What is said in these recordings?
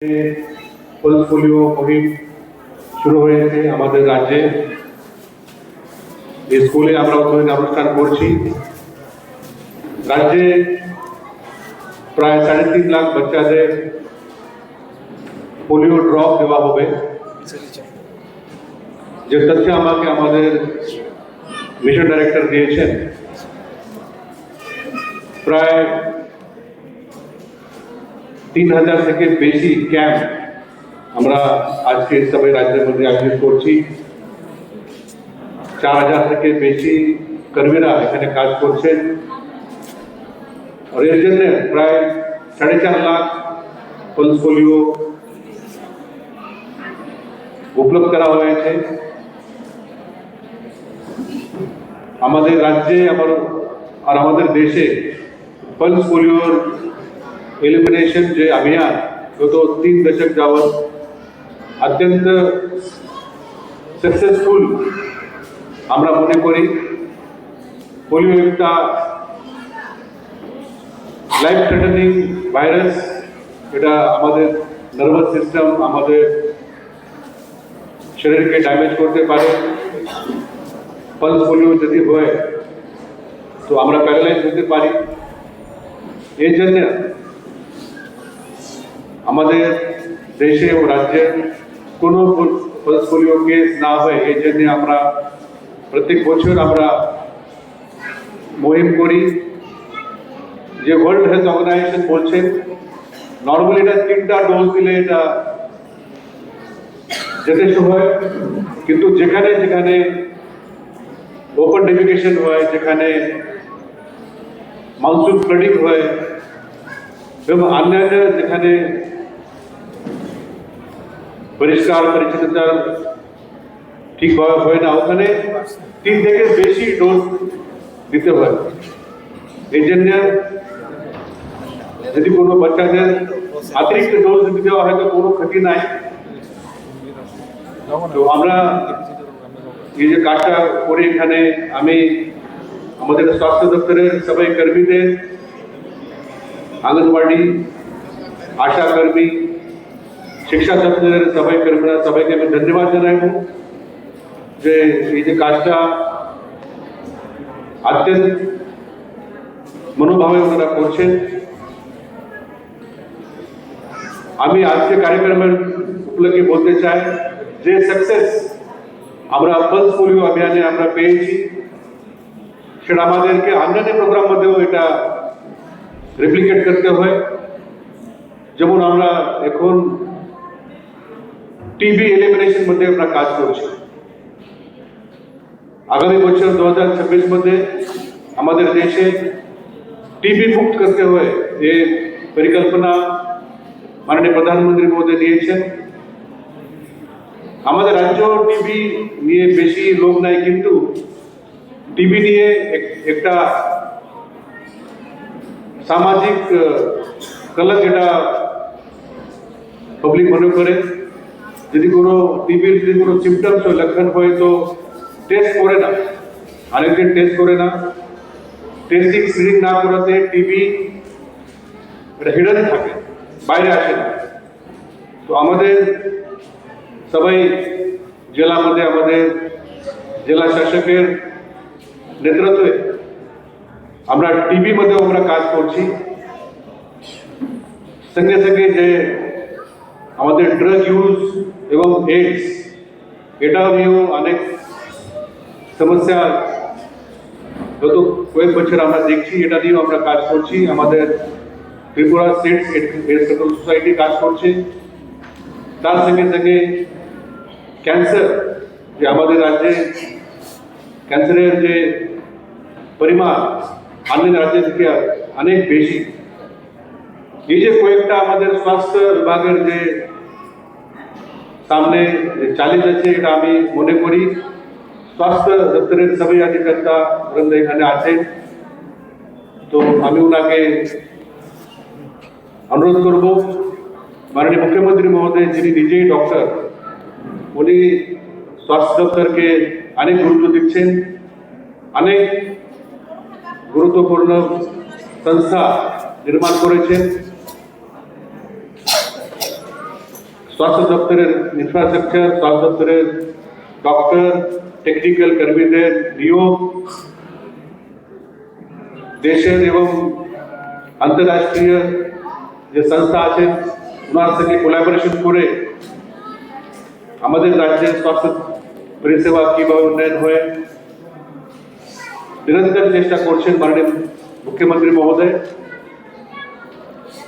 Pulse polio मुहिम शुरू হয়েছে আমাদের রাজ্যে। স্কুলে আমরা উদ্বোধনী অনুষ্ঠান করছি। রাজ্যে প্রায় 3.5 লাখ বাচ্চাদের পোলিও ড্রপ দেওয়া হবে। যে তথ্য আমাকে আমাদের মিশন ডাইরেক্টর দিয়েছেন, প্রায় 3000 থেকে বেশি ক্যাম্প আমরা আজকে সবাই রাজ্যের মধ্যে আয়োজন করছি। 4000 থেকে বেশি কর্মীরা এখানে কাজ করছেন। আর এর জন্য প্রায় 4.5 লাখ পলস পোলিও উপলব্ধ করা হয়েছে। আমাদের রাজ্যে আর আমাদের দেশে পলস পোলিওর एलिमिनेशन जो अभियान तो 3 दशक जावत अत्यंत सक्सेसफुल আমরা মনে করি। পোলিও একটা লাইফ থ্রেটানিং ভাইরাস, এটা আমাদের নার্ভাস সিস্টেম, আমাদের শরীরকে ড্যামেজ করতে পারে। পলস পোলিও যদি হয় তো আমরা প্যারালাইজ হতে পারি। এই জন্য আমাদের দেশে ও রাজ্যে কোনো পলস পোলিও কেস না হয়, এই জন্য আমরা প্রত্যেক বছর আমরা মুহিম করি। যে ওয়ার্ল্ড হেলথ অর্গানাইজেশন বলছেন নর্মালি এটা 3টা ডোজ দিলে এটা যথেষ্ট হয়, কিন্তু যেখানে যেখানে ওপেন ডেফিকেশন হয়, যেখানে মনসুন ফ্লাডিং হয় এবং অন্যান্য যেখানে পরিষ্কার পরিচ্ছন্নতা ঠিকভাবে হয় না, ওখানে 3 থেকে বেশি ডোজ দিতে হয়। এই জন্য যদি কোনো বাচ্চাদের অতিরিক্ত ডোজ দিতে দেওয়া হয় তো কোনো ক্ষতি নাই। তো আমরা এই যে কাজটা করে এখানে আমি আমাদের স্বাস্থ্য দপ্তরের সবাই কর্মীদের, आंगनबाड़ी आशा कर्मी, शिक्षा दफ्तर सबाई कर्मी सबाई के मैं धन्यवाद জানাবো যে এই যে কাজটা অত্যন্ত মনোভাবে ওনারা করছেন। আমি আজকে কার্যক্রমের উপলক্ষে বলতে চাই যে সাকসেস আমরা পলস পোলিও অভিযানে আমরা পেয়েছি, সেটা আমাদেরকে অন্যান্য প্রোগ্রাম মধ্যেও এটা রেপ্লিকেট করতে হয়। যেমন আমরা এখন টিবি এলিমিনেশন মধ্যে আমরা কাজ করছি। আগামী বছর 2026 মধ্যে আমাদের দেশে টিবি মুক্ত করতে হয়, এই পরিকল্পনা মাননীয় প্রধানমন্ত্রী মহোদয় দিয়েছেন। আমাদের রাজ্য টিবি নিয়ে বেশি লোক নাই, কিন্তু টিবি নিয়ে একটা সামাজিক কলঙ্ক এটা পাবলিক মনে করে। যদি কোনো টিবির যদি কোনো সিমটমস হয়, লক্ষণ হয় তো টেস্ট করে না, অনেকদিন টেস্ট করে না। টেস্টিং স্ক্রিনিং না করাতে টিবি এটা হিডেন থাকে, বাইরে আসে না। তো আমাদের সবাই জেলা মধ্যে আমাদের জেলা শাসকের নেতৃত্বে আমরা টিবি মধ্যে আমরা কাজ করছি। সঙ্গে সঙ্গে যে আমাদের ড্রাগ ইউজ এবং এইডস, এটাও নিয়েও অনেক সমস্যা গত কয়েক বছর আমরা দেখছি, এটা নিয়েও আমরা কাজ করছি। আমাদের Tripura state AIDS control society কাজ করছে। তার সঙ্গে সঙ্গে ক্যান্সার, যে আমাদের রাজ্যে ক্যান্সারের যে পরিমাণ अन्य राज्य থেকে অনেক বেশি। এই যে কয়েকটা আমাদের স্বাস্থ্য বিভাগের যে সামনে চ্যালেঞ্জ আছে, এটা আমি মনে করি স্বাস্থ্য দপ্তরের সবাই আধিকারিকরা এখানে আছেন। তো আমি ওনাকে অনুরোধ করব, মাননীয় মুখ্যমন্ত্রী মহোদয় যিনি নিজেই ডক্টর, উনি স্বাস্থ্য দপ্তরকে অনেক গুরুত্ব দিচ্ছেন, অনেক গুরুত্বপূর্ণ সংস্থা নির্মাণ করেছেন। স্বাস্থ্য দপ্তরের ইনফ্রাস্ট্রাকচার, স্বাস্থ্য দপ্তরের ডক্টর, টেকনিক্যাল কর্মীদের নিয়োগ, দেশের এবং আন্তর্জাতিক যে সংস্থা আছে ওনার থেকে কোলাবোরেশন করে আমাদের রাজ্যের স্বাস্থ্য পরিষেবা কীভাবে উন্নয়ন হয় নিরন্তর চেষ্টা করছেন মাননীয় মুখ্যমন্ত্রী মহোদয়।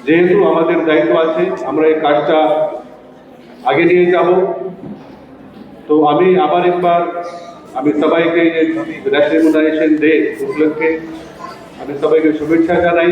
যেহেতু আমাদের দায়িত্ব আছে আমরা এই কাজটা আগে নিয়ে যাব, তো আমি আবার একবার আমি সবাইকে ন্যাশনাল ইমিউনাইজেশন ডে উপলক্ষে আমি সবাইকে শুভেচ্ছা জানাই।